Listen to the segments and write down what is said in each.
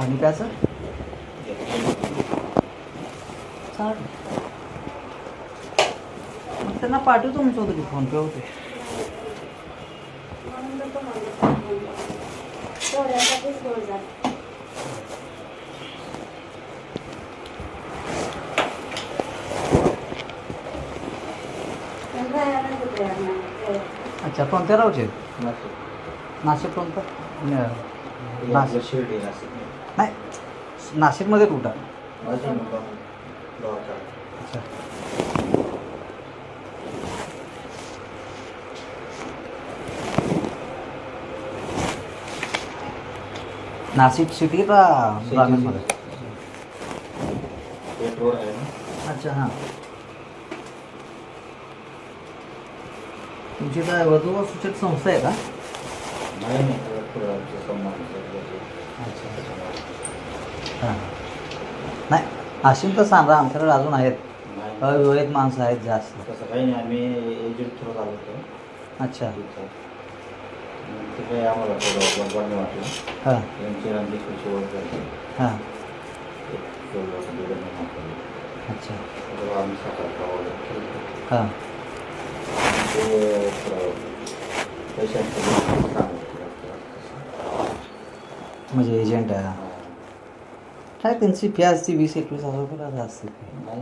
पाणी प्यायचं चाल मग त्यांना पाठवतो तुमचं होतं की फोन पे होते अच्छा कोणत्या रावचे नाशिक कोणतं नाशिक शिर्डी नाशिक नाही नाशिकमध्ये कुठं अच्छा नाशिक सिटी का ग्रामीणमध्ये रोड आहे ना. अच्छा हां तुमची काय वधू व सूचक संस्था आहे का नाही आमचे सन्मान हां नाही असेल तर सांगा आमच्याकडे अजून आहेत नाही अविवाहित माणसं आहेत जास्त तसं काही नाही आम्ही एजंट थ्रू आलो होतो अच्छा ते काही आम्हाला थोडं बरं नाही वाटलं हां यांची आमची खुशी ओळख झाली हां एक दीड महिना अच्छा तेव्हा आम्ही सकाळचा ऑर्डर केली हां ते पैशांचं म्हणजे एजंट आहे काय त्यांची फी असते 20-21 हजार असते नाही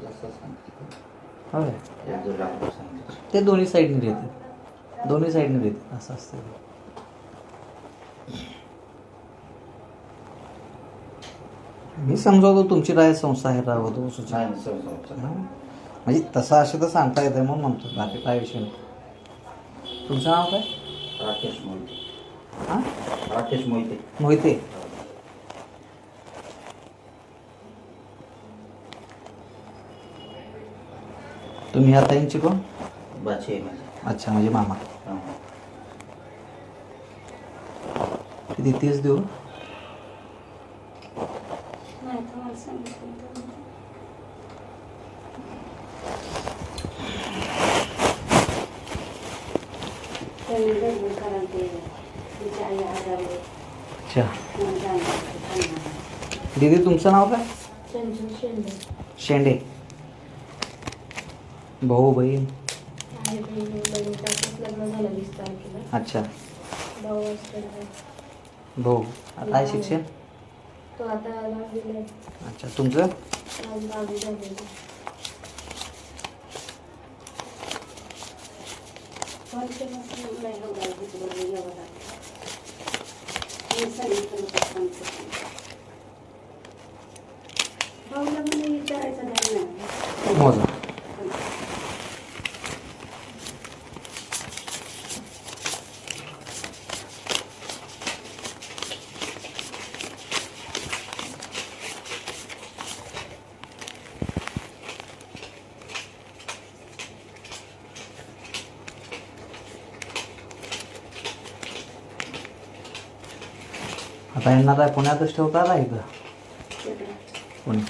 जास्त सांगते होय 1-2 लाख सांगते ते दोन्ही साईडने देते दोन्ही साईडने देते असं असतं मी समजावतो तुमची राय संस्था आहे राहतो नाही सर म्हणजे तसं असे तर सांगता येतं म्हणून म्हणतो बाकी काय विषय नाही तुमचं नाव काय राकेश मोहिते हां राकेश मोहिते मोहिते तुम्ही ह्या ताईंची कोण बाची आहे माझी अच्छा म्हणजे मामा हां किती 30 देऊ अच्छा दीदी तुमचं नाव काय शेंडे भाऊ बहीण अच्छा भाऊ काय शिक्षण अच्छा तुमचं मोजा आता यांना काय पुण्यातच ठेवता का इथं पुणे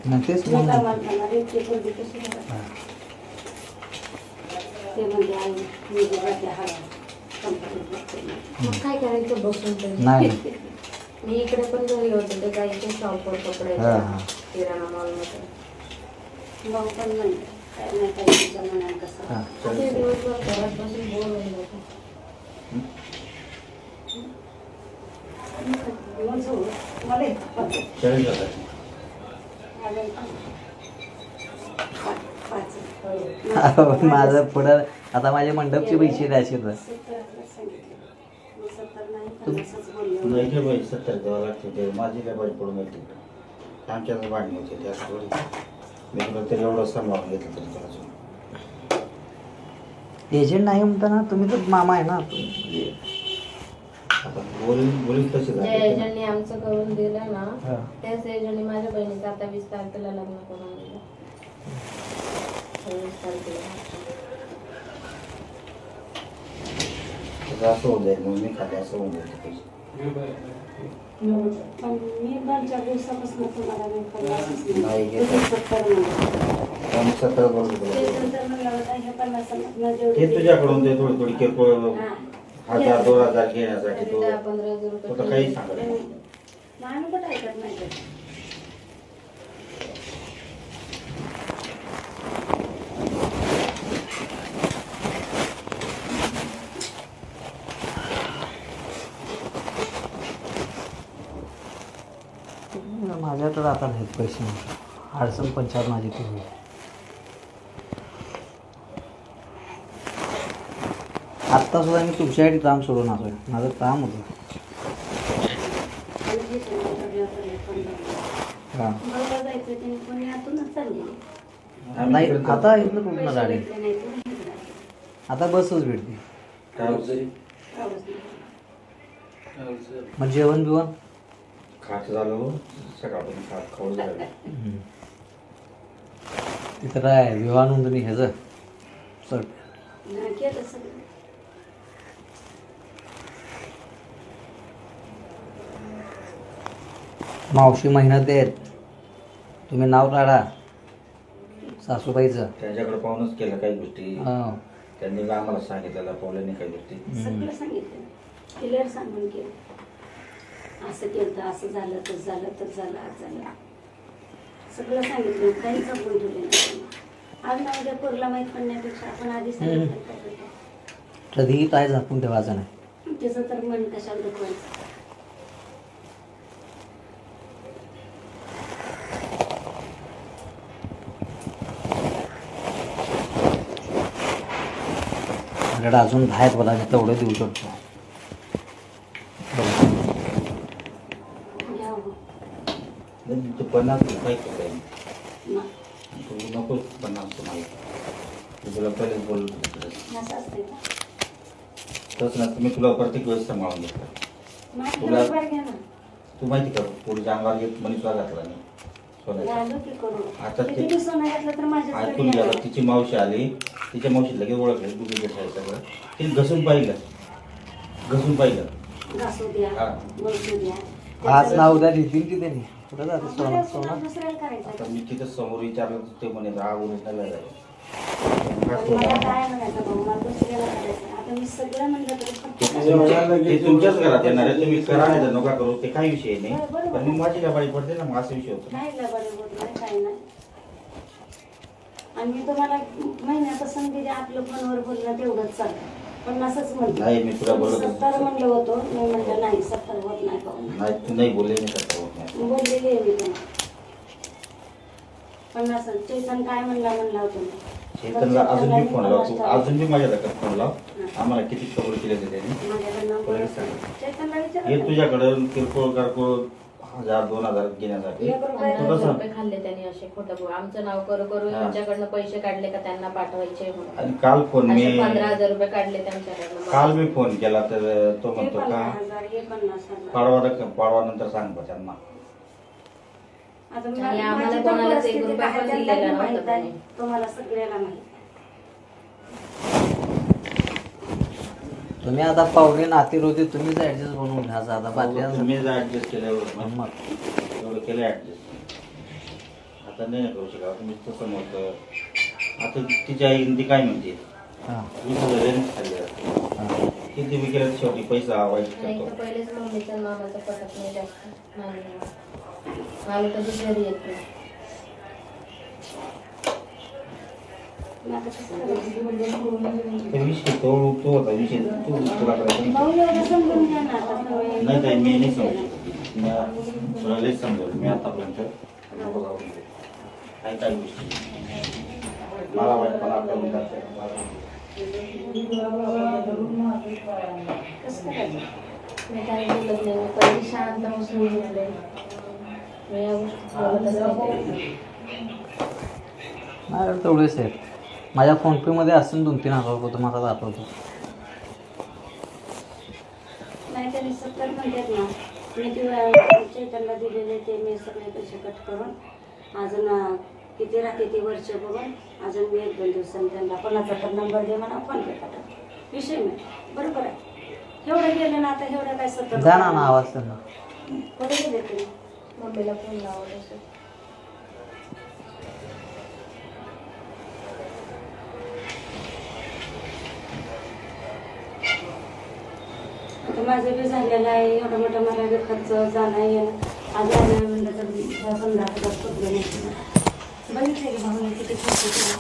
नाही तेच म्हणून काय करायचं बसून नाही मी इकडे पण घरी होते ते गाईचे शॉपवर कपडे हां हां किराणा मॉलमध्ये भाऊ पण म्हणते काय नाही काही तुझं म्हणाल कसं हां आता दिवसभर घरात बसून बोर होऊन जातो घेऊन जाऊ मला चाळीस हजार माझं पुढं आता माझे मंडपचे पैसे द्यायचे तर नाही काय बाई 70 द्यावं लागते ते माझी काय बाई पडून येते आमच्याच भांडणी होते त्या थोडी मी तुला तरी एवढं सांभाळून घेतलं तरी त्याला एजंट नाही म्हणता ना तुम्ही तर मामा आहे ना आता बोलीन तशी ज्या झाली एजंटने आमचं करून दिलं ना हां त्याच एजंटने माझ्या बहिणीचं आता 20 तारखेला लग्न करून दिलं 26 तारखेला त्याचं असं होऊन जाईल मग मी खाते असं होऊन जाईल ते पैसे. पण मी 2-4 दिवसापासून तुम्हाला मी पन्नासच नाही घेत. तुम्ही 70 म्हणलं. आणि 70 बरोबर ते तुला. नंतर म्हणलं होतं हे 50 जेवढे हे तुझ्याकडून ते थोडी थोडी किरकोळ हा. 1000-2000 घेण्यासाठी तो 10-15 तो तर रुपये काही सांगत नाही. लहान कुठं ऐकत नाही ते. माझ्याकडे आता नाहीत पैसे. अडचण पंचायत माझी ती होईल. आत्ता सुद्धा मी तुमच्यासाठी काम सोडून आलोय. माझं काम होतं. आणि हे सगळं सगळं पण हां बरोबर जायचं ते पण यातूनच चालले. नाही आता इथनं कुठनं पैसे गाडी भेटले नाही तर इकडे. आता बसच भेटते. काय होतं तरी? आवडत नाही. मग जेवण बिवण खायचं झालं सकाळपासून खाऊ झालं. तिथं काय विवाह नोंदणी ह्याचं सर नाही केलं सगळं. मावशी महिन्यात देत. तुम्ही नाव काढा सासूबाईचं. त्यांच्याकडे पाहूनच केलं काही गोष्टी. हां त्यांनी आम्हाला सांगितलेलं पावल्याने काही गोष्टी. सगळं सांगितलं क्लिअर सांगून केलं. असं केलं तर असं झालं तर झालं तर झालं आज झालं सगळं सांगितलं. काही जपून ठेवले नाही. आज ना उद्या पोरला माहीत पडण्यापेक्षा आपण आधी सांगितलं काय करतो. कधीही काय झाकून ठेवायचं नाही. त्याचं तर मन कशाला दुखवायचं. माझ्याकडे अजून 10 आहेत बघा. मी तेवढं देऊ शकतो. घ्या हो. तू 50 काय करताय ना. तू नको 50 तुम्हाला तुला पहिलेच बोललो असं असते का तसं ना तुम्ही तुला प्रत्येक वेळेस सांभाळून घेतलं. नाही तुला- बरोबर घ्या ना. तू माहिती का पुढे अंगावर घेत मनीषला घातला नाही सोन्याचा. घालू की करू. आता ते- किती सोनं घातलं तर माझ्याकडे ऐकून घ्या. गेला तिची मावशी आली तिच्या मावशी लगेच ओळखलं डुप्लिकेट आहे सगळं. तिने घसून पाहिलं घासू द्या हा. बोलू द्या. आज ना उद्या लिहितील की त्यांनी कुठं जातं आपल्याला सोनं सोनं सोनं दुसऱ्याला करायचं आता आहे. मी तिथं समोर विचारलं तर ते म्हणे हा ओरिजिनल आहे. पण मला काय म्हणायचं भाऊ मला दुसऱ्याला करायचं आहे. आता मी सगळं म्हणलं तरी फक्त ते तुमच्याच घरात येणार आहे तुम्ही करा नाही तर नका करू ते काही विषय नाही. बरोबर. पण मग माझी लबाडी पडते ना मग असा विषय होतो. नाही लबाडी होत नाही काही नाही. आणि मी तुम्हाला महिन्यापासून दिले आपलं फोनवर बोलणं तेवढंच चालतं. 50च म्हणलं. नाही मी तुला बोलत 70 म्हणलं होतं. मी म्हणलं नाही 70 होत नाही पाहून. नाही तू नाही बोलले नाही करता होत नाही. बोललेली आहे मी तुम्हाला. 50 चेतन काय म्हणला होतो मी. चेतनला अजून मी फोन लावतो अजून मी माझ्या लक्षात फोन लाव. आम्हाला किती कबूल केले ते त्यांनी माझ्याकडे नंबर बरं, आहे. सांगा. चेतनला हे विचारा. तुझ्याकडं किरकोळ कारकोळ 1000-2000 घेण्यासाठी 1 रुपया तू 15 कसं रुपये खाल्ले त्यांनी असे खोटं आमचं नाव करू करू हा. यांच्याकडनं पैसे काढले का त्यांना पाठवायचे म्हणून आणि काल फोन असे मी 15,000 रुपये काढले त्यांच्याकडनं. काल मी फोन केला तर तो हे म्हणतो का 50,000 हे 50,000. पाडवा नंतर सांग बा त्यांना. आता आणि माझी आम्हाला तर कोणालाच परिस्थिती 1 रुपया काय पण त्यांना दिलेला बी नव्हता माहित आहे. त्यांनी. तुम्हाला सगळ्याला माहित. तुम्ही आता पाहुणे नाती होते तुम्हीच ऍडजस्ट बनवून घ्या आता बाकी तुम्ही ऍडजस्ट केलं एवढं मग एवढं केलं ऍडजस्ट. आता नाही करू शकत तुम्ही तसं म्हणतं. आता तिच्या आई ती काय म्हणते हां 20,000 यांनीच खाल्ले असते. हां किती बी केलं शेवटी पैसा वाईट नाही करतो. तर पहिलेच मम्मीचं मामाचं पटत नाही जास्त. मामी कधी घरी येत नाही. मग आता कसं करायचं? ते विषय तो होता विषय तू तुला करायचा भाऊ नाही. एवढं समजून घ्या ना आता तुम्ही. नाही ताई मी नाही समजू शकत. मी तुला लई समजवलं मी आतापर्यंत नको जाऊ दे. काही गोष्टी मला वाईटपणा करून जाते. कसं करायचं? मी काही बोलत नाही. मी पहिली शांत बसून घेतले. मी या गोष्टी बोलतच नाही. माझ्याकडे तेवढेच आहेत. माझ्या फोनपेमध्ये असेल 2-3 हजार रुपये तुम्हाला दाखवतो. नाही त्यांनी 70 म्हणतात ना. मी ते चैतनला दिलेले ते मी सगळे पैसे कट करून अजून किती राहते ते वर्ष बघून अजून मी 1-2 दिवसांनी त्यांना कोणाचा पण नंबर दे म्हणा फोन पे करा. विषय नाही बरोबर आहे. एवढं गेलं ना आता एवढं काय सतत द्या ना ना आवाज त्यांना. कुठे गेले ते मम्मीला फोन लावत असेल. आता माझं बी झालेलं आहे एवढा मोठा मला बी खर्च जाणं येणं आज आलं म्हणलं तर 15,000 पडले नाही. बघितले की भाऊने किती खर्च केला.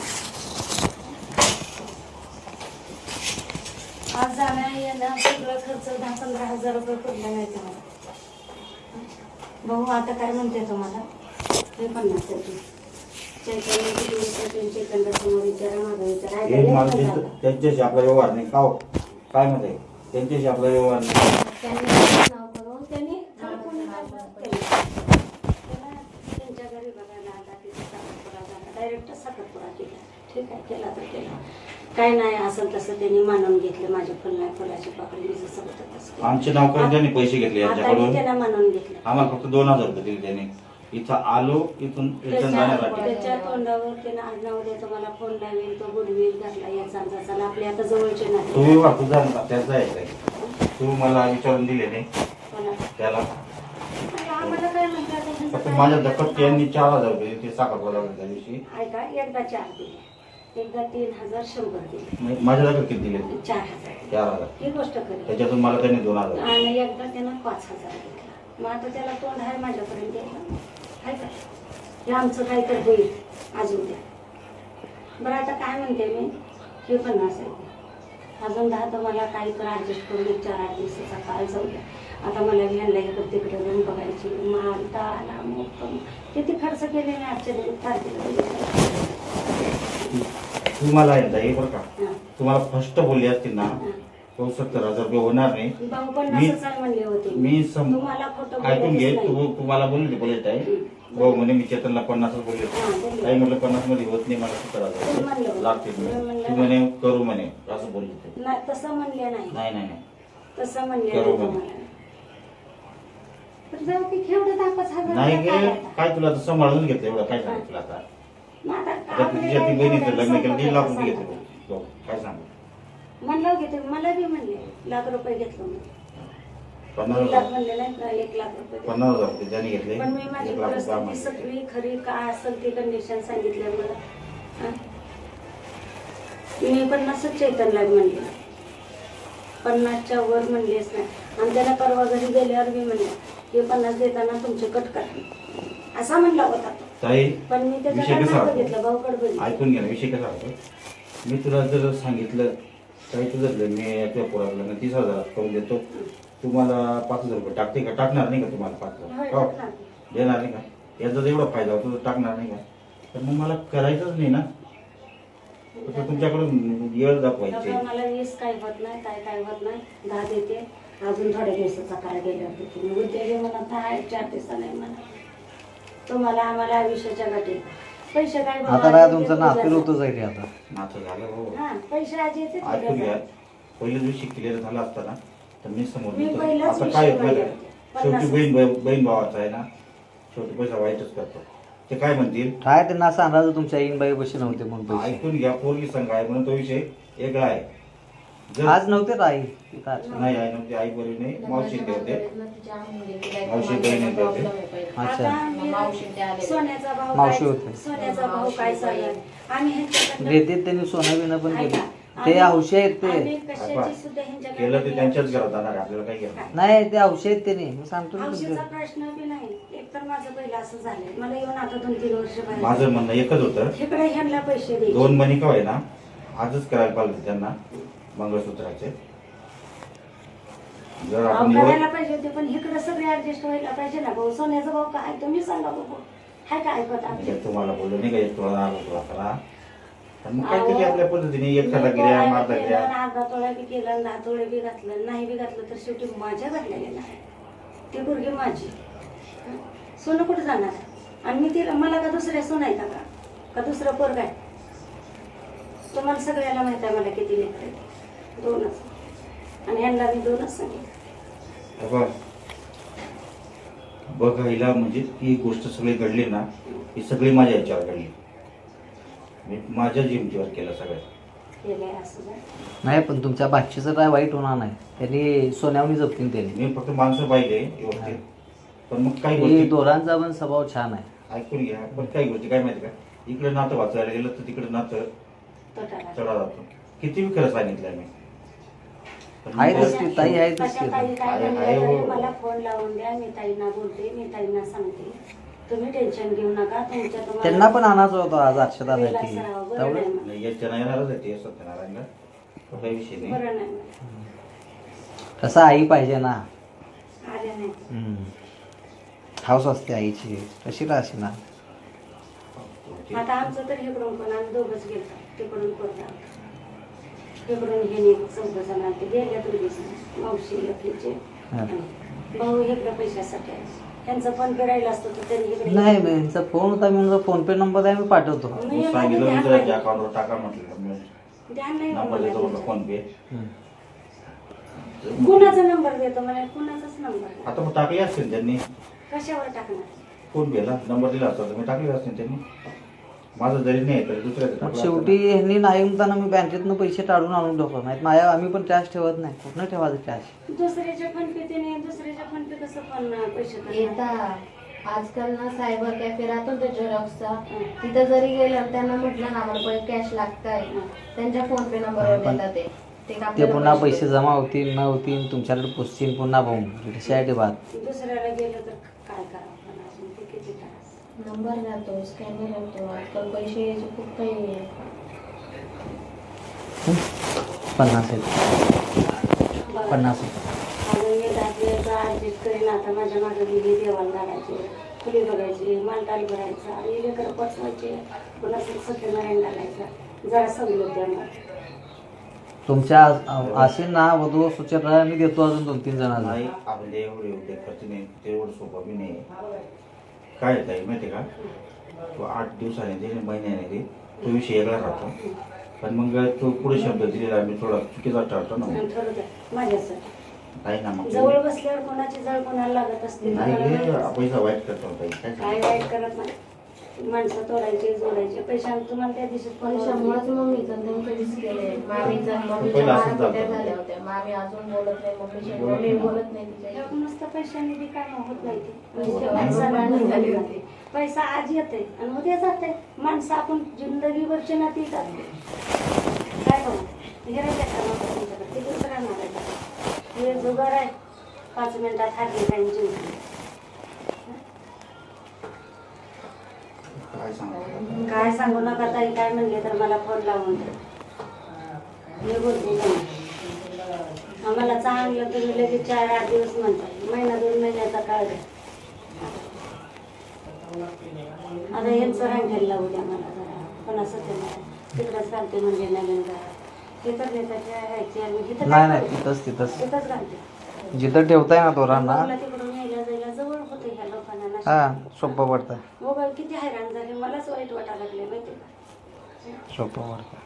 आज जाणं येणं सगळं खर्च 10-15,000 रुपये पडले नाही तुम्हाला. भाऊ आता काय म्हणते तुम्हाला हे 50 टक्के चैतन्य किती विचारते चैतन्य समोर विचारा माझा विचार हे मला आहे. त्यांच्याशी आपला व्यवहार नाही का हो? काय म्हणते त्यांच्याशी आपला व्यवहार नाही. त्यांनी नाव करून त्यांनी कोणी काय केलं? त्याला त्यांच्या घरी बघायला आता तिथे साखरपुडा झाला डायरेक्ट साखरपुडा केला. ठीक आहे केला तर केला काय नाही असं तसं त्यांनी मानून घेतलं. माझ्या फुल नाही फुलाची पाकळी मी जसं होतं तसं केलं. आमचे नाव करून त्यांनी पैसे घेतले आता मी यांच्याकडून. त्यांना मानून घेतलं. आम्हाला फक्त 2,000 रुपये दिले त्यांनी. इथं आलो इथून रिटर्न जाण्यासाठी. त्याच्या तोंडावर त्यानं आज नाव द्यायचं मला फोन लावेल तो बोलवेल घरला याचा चला आपले आता जवळचे तू नाही व्यवहार तुझा त्याचा आहे. तू मला विचारून दिले नाही त्याला. आम्हाला काय म्हणतात फक्त माझ्या दखत यांनी 4,000 रुपये ते साखरपुडा त्या दिवशी. ऐका एकदा 4 दिले एकदा 3,100 दिले माझ्या दखत किती दिले? 4,000 4,000. ही गोष्ट खरी त्याच्यातून मला त्यांनी 2,000. आणि एकदा त्यानं 5,000 घेतला. मग आता त्याला तोंड आहे माझ्यापर्यंत द्यायला आहे का हे आमचं काहीतरी होईल अजून द्या. बरं आता काय म्हणते मी हे 50 आहे अजून 10 तर मला काही तर ॲडजस्ट करून 4-8 दिवसाचा काळ जाऊ द्या. आता मला घ्यायला इकडे तिकडे रूम बघायची माल ताला मग किती खर्च केले मी आजच्या तारखेला. तू मला एकदा हे बरं का हां तुम्हाला फर्स्ट बोलली असतील ना तो 70,000 रुपये होणार नाही. भाऊ 50 म्हणले होते मी तुम्हाला खोटं ऐकून घे. बोलायचंच नाही. तू मला बोलली बोलत आहे भाऊ म्हणे मी चेतनला 50 बोलले. हां, काही म्हटलं 50 मध्ये होत नाही मला 70,000 लागतील तू म्हणे करू म्हणे असं बोलले ते. नाही तसं म्हणले नाही नाही नाही नाही तसं म्हणले करू नाही म्हणे. तुम्हाला. पण जाऊ की केवढं 10,000 नाही रुपये गे काय काय तुला तर सांभाळून घेतलं एवढं काय सांगितलं तुला आता. मग आता आता काय तुझ्या ती बहिणीचं लग्न केलं 1,00,000 रुपये सांगा. घेतले भाऊ. काय सांगू म्हणलं घेते मला बी म्हणले ₹1,00,000 घेतलं मी 50,000 1,00,000 म्हणले नाही का ₹1,00,000 50,000 रुपये ज्याने घेतले पण मी माझी 1,00,000 रुपये परिस्थिती आम्हाला. सगळी खरी काय असेल ती कंडिशन सांगितलं मला. हं? मी 50 चैतनला म्हणले 50च्या वर म्हणलेच नाही. आणि त्याला परवा घरी गेल्यावर मी म्हणले हे 50 देताना तुमचे कट करा असा म्हणला होता तो. ताई पण मी विषय त्याच्याकडे कसा नाही बघितलं होतो भाऊकडे बघितलं. ऐकून घ्या ना विषय कसा होतो. मी तुला जर सांगितलं काही तुझं मी तुझ्या पोराला 30,000 करून देतो तू मला 5,000 रुपये टाकते का? टाकणार नाही का तुम्हाला 5,000? होय, हो. टाकणार. देणार नाही का? याचा जर एवढा फायदा होतो तर टाकणार नाही का? तर मग मला करायचंच नाही ना. फक्त तुमच्याकडून येळ दाखवायची. डॉक्टर मला 20 काही होत नाही काय होत नाही 10 देते अजून थोड्या दिवसाचा काळ गेल्यावर देते. मग उद्या मला 4 दिवसा नाही मला तुम्हाला आम्हाला आयुष्याच्या गाठी पैसे काय बाबा, आता काय आधी तुमचं येते नातं तुझ्या. होतं जाईल आता. नातं झालं हो. हा पैसे आजी येते ऐकून घ्या. तुझ्या. पहिल्या दिवशी क्लिअर झाला असता ना तर मी समोर मी देतो. पहिलाच आता काय विषय झालं? मांडला. शेवटी बहीण भावाचा आहे ना शेवटी पैसा वाईटच करतो. ते काय म्हणतील काय त्यांना असं अंदाज तुमच्या बाई बशी नव्हते म्हणून पैसे. ऐकून घ्या पोरगी संघ आहे म्हणून तो विषय वेगळा आहे. जर आज नव्हते आई तिथं आज. नाही आई नव्हती आई बरी नाही मावशी ते होते. मावशी मावशी बहिणी होते. अच्छा. आता मी सोन्याचा भाव मावशी काय होते. सोन्याचा भाव काय चालला आम्ही ह्यांच्याकडनं देते त्यांनी सोनं बिनं पण केलं. ऐका, ते हौशी आहेत आम्ही ते. कशाची सुद्धा ह्यांच्याकडनं केलं ते त्यांच्याच घरात जाणार आहे. आपल्याला काय केलं नाही ते हौशी आहेत त्यांनी मी सांगतो ना औषधाचा तुमचं. प्रश्न बी नाही. एक तर माझं पहिलं असं झालंय मला येऊन आता 2-3 वर्ष बाहेर माझं म्हणणं एकच होतं तिकडे ह्यांना पैसे द्यायचे 2 महिने का ना आजच करायला पाहिजे त्यांना मंगळसूत्राचे. जर भाव आपण करायला एवढं पाहिजे होते पण इकडे सगळे ऍडजस्ट व्हायला पाहिजे ना भाऊ. सोन्याचा भाव काय तुम्ही सांगा बाबा हाय काय ऐकत आमचे म्हणजे तुम्हाला बोललो नाही का एक थोडा आलो तुला करा पण मग काहीतरी आपल्या पद्धतीने एखादा गिऱ्या मारता गिऱ्या. अर्धा तोळा बी केला 10 तोळे बी घातलं नाही बी घातलं तर शेवटी माझ्या घातल्या गेला ती पोरगी माझी. हं? सोनं कुठं जाणार आणि मी तिला मला का दुसऱ्या सोनं आहे का दुसरं पोरग आहे. तुम्हाला सगळ्याला माहित आहे मला किती लेकरं आहेत. 2च आणि ह्यांना मी 2च सांगितलं. बघ बघ हिला म्हणजे ही गोष्ट सगळी घडली ना ही सगळी माझ्या याच्यावर घडली. मी माझ्या जिमतीवर केलं सगळं. हे काय असं झालं. नाही पण तुमच्या बादशीचं काय वाईट होणार नाही, त्यांनी सोन्यावणी जपतील त्यांनी. मी फक्त माणसं पाहिजे व्यवस्थित. पण मग काही हे गोष्टी दोरांचा पण स्वभाव छान आहे. ऐकून घ्या. पण काही गोष्टी काय माहिती का, इकडे नातं वाचायला गेलं तर तिकडे नातं तोटाला. चढा जातो. किती खरं सांगितलंय मी. पण आहे मग तसं ती ताई आहे कशा तसं. ताई काय आहे, म्हणल्या आहे, तरी हो. मला फोन लावून द्या, मी ताईंना बोलते, मी ताईंना सांगते. तुम्ही टेन्शन घेऊ नका. तुमच्या त्यांना पण आणायचं होतं आज अक्षतासाठी बरं तेवढं. नाही. नाही, याच्या नाही येणारच आहे ते सत्यनारायणला. तो काही विषय नाही. बरं नाही. कसं आई पाहिजे ना. आल्या नाही. हाऊस असते आईची, कशी का असे ना. आता आमचं तर इकडून पण आम्ही दोघंच गेलो, तिकडून कोणता इकडून हे नाही चौघ जण आले गेल्या दोघीच मावशी लकीचे भाऊ इकडे पैशासाठी आहे. त्यांचं पण करायला असतं तर त्यांनी इकडे नाही यांचा फोन होता, मी फोन पे नंबर आहे, मी पाठवतो. नाही, मी सांगितलं ध्यान मी नाही. तुझ्या अकाउंटवर टाका म्हटलं. मी ध्यान नाही नंबर देतो म्हटलं मला. फोन पे. कुणाचा नंबर देतो मला, कुणाचाच नंबर आता मग टाकले असतील त्यांनी कशावर टाकणार. फोन पेला नंबर दिला असता तर मी टाकले असतील त्यांनी. माझं जरी नाही तर दुसऱ्याचं मग टाकलं शेवटी असतं ह्यांनी नाही म्हणताना मी बँकेतनं पैसे काढून आणून ठेवतो. नाही माझ्या आम्ही पण कॅश ठेवत नाही. कुठनं ठेवायचं कॅश. दुसऱ्याच्या फोन पे त्याने दुसऱ्याच्या फोन पे कसं पण पैसे टाकणार? येतात आजकाल ना सायबर कॅफे राहतो ते झेरॉक्सचा, तिथं जरी गेलं त्यांना म्हटलं ना आम्हाला पैसे कॅश लागताय, त्यांच्या फोन पे नंबरवर देतात ते ते आपल्याला पुन्हा पैसे पैसे जमा होतील न होतील तुमच्याकडे पुसतील पुन्हा भाऊ त्याच्यासाठी बात. दुसऱ्याला गेलं तर काय करावं पण अजून ते किती त्रास. नंबर राहतो, स्कॅनर राहतो, आजकाल पैसे यायचे खूप काही आहे. 50 आहेत. 50 आहेत. अजून मी दाखवायचा ऍडजस्ट करीन. आता माझ्या मागे गेली देवाला घालायचे, फुली बघायची, मालताल भरायचा, आणि लेकर पचवायचे, पुन्हा सत्यनारायण घालायचा. जरा सवलत द्या मला. तुमच्या असे ना वधू सुचना मी देतो अजून 2-3 जणांना. नाही आपले एवढे खर्च नाही, ते एवढं सोपं बी नाही. काय येत आहे माहिती आहे का, तो 8 दिवसाने दे महिन्याने दे, तो विषय वेगळा राहतो. पण मग तो पुढे शब्द दिलेला मी थोडा चुकीचा ठरतो ना. आणि ठरवू द्या माझ्यासाठी. नाही ना मग जवळ बसल्यावर कोणाची जळ कोणाला लागत असते नाही मला माहिती रे, असते. पैसा वाईट करतो ताई. काय काय वाईट करत नाही. माणसं तोडायचे जोडायचे पैसे तुम्हाला त्या दिवशीच पैशामुळेच मम्मीचं त्यांचं केले. मम्मीच्या पहिलं असंच मारा झालं. झाल्या होत्या. मामी अजून बोलत नाही, मम्मी बोलत नाही तिच्या. नुसतं पैशाने बी काय होत नाही ते. हो, नुसतं भांडण माणसाला झाली होती. पैसा आज येते आणि उद्या जाते. माणसं आपण जिंदगीवरची ना ती जाते. काय करू हे राहते का नको तुमच्याकडे, ते दुसरा मारायचं. हे जुगार आहे, 5 मिनिटात हारली काही जिंकली. काय सांगतो काय सांगू नका ताई, काय म्हणले तर मला फोन लावून द्या. मी बोलते नाही. आम्हाला चांगलं तुम्ही लगेच 4-8 दिवस म्हणता, महिना 2 महिन्याचा काळ द्या. आता यांचं रांगेल लावू द्या मला जरा. पण असं ते नाही तिकडंच घालते म्हणजे नवीन घरा हे तर नेताच्या ह्याची आणि इथं नाही काय नाही करू? तिथंच तिथंच तिथंच घालते. जिथं ठेवताय ना दोरांना मला तिकडून यायला जायला जवळ होतं ह्या लोकांना. हा सोपं पडतं. मोबाईल किती हैराण झाले, मलाच वाईट वाटायला लागले माहिती का. सोपं पडतं.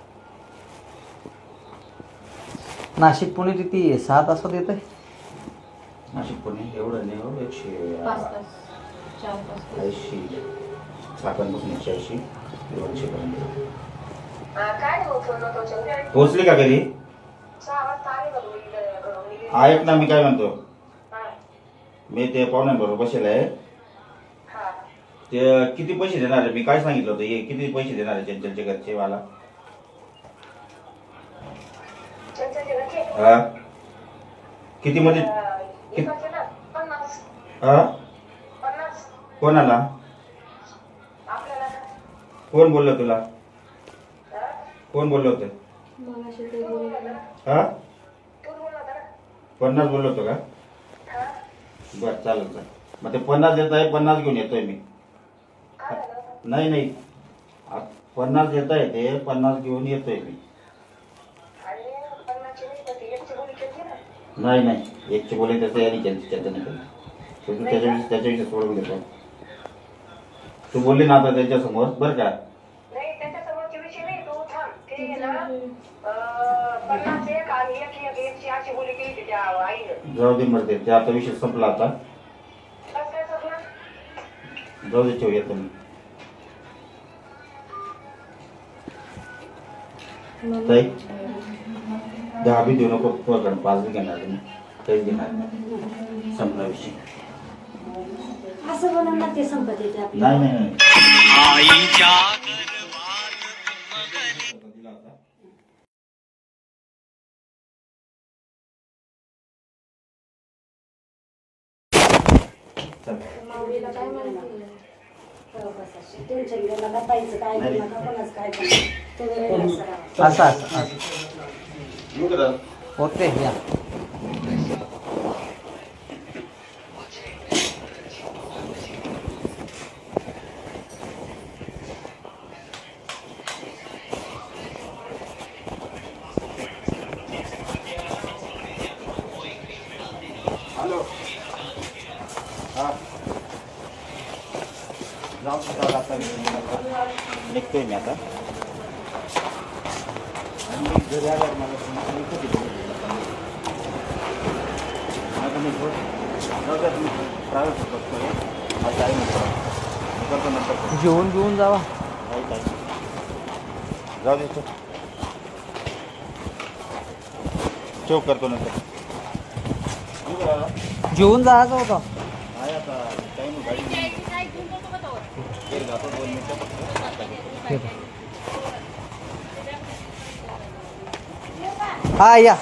नाशिक पुणे किती 6 तासात येत आहे. नाशिक पुणे एवढं नाही हो, 5 तास 4 तास 180 सातांपासून 180 200 पर्यंत. पोहोचली का घरी? ऐक ना मी काय म्हणतो, मी ते पाहुण्यांबरोबर बसेल आहे. ते किती पैसे देणार आहे, मी काय सांगितलं होतं हे किती पैसे देणार आहे चंचलच्या घरचे मला? हा किती मध्ये हा कोणाला कोण बोललं तुला, कोण बोललं होतं? मगाशी ते बोलले. हा 50 बोललो होतो का? बर चालेल चालेल. मग ते 50 देत आहे, 50 घेऊन येतोय मी. नाही नाही 50 देत आहे ते 50 घेऊन येतोय मी. नाही नाही एकची बोले त्याचं याने केली त्याचं नाही केलं. शेवटी त्याच्याविषयी सोडून घेतो. तू बोलली ना आता त्याच्यासमोर बरं का. जाऊ दे मरते ते आता विषय संपला आता. जाऊ दे ठेव येतो मी. ताई 10 बी देऊ नको तुझ्याकडे 5 बी घेणार नाही काहीच घेणार नाही संपला विषय असं बोलून ना ते संपत येते आपली. नाही नाही नाही चल. माऊलीला काय माहिती टेन्शन घेऊ नका, ताईचं काय घेऊ नका, कोणाचं काय करू नका. तुम्ही relax राहा. असं असं असं येऊ का? ओके या हॅलो हा जाऊ आता निघतोय मी आता आणि घरी आल्यावर मला मी कधी आता मी जाऊ द्या तुम्ही प्रायव्हेट करतोय आता आहे मी करतो नंतर जेवून घेऊन जावा जाऊ दे तो चेक करतो नंतर जेवून जायचं होतं आहे आता टाईम गाडी जातो 2 मिनिटं हा या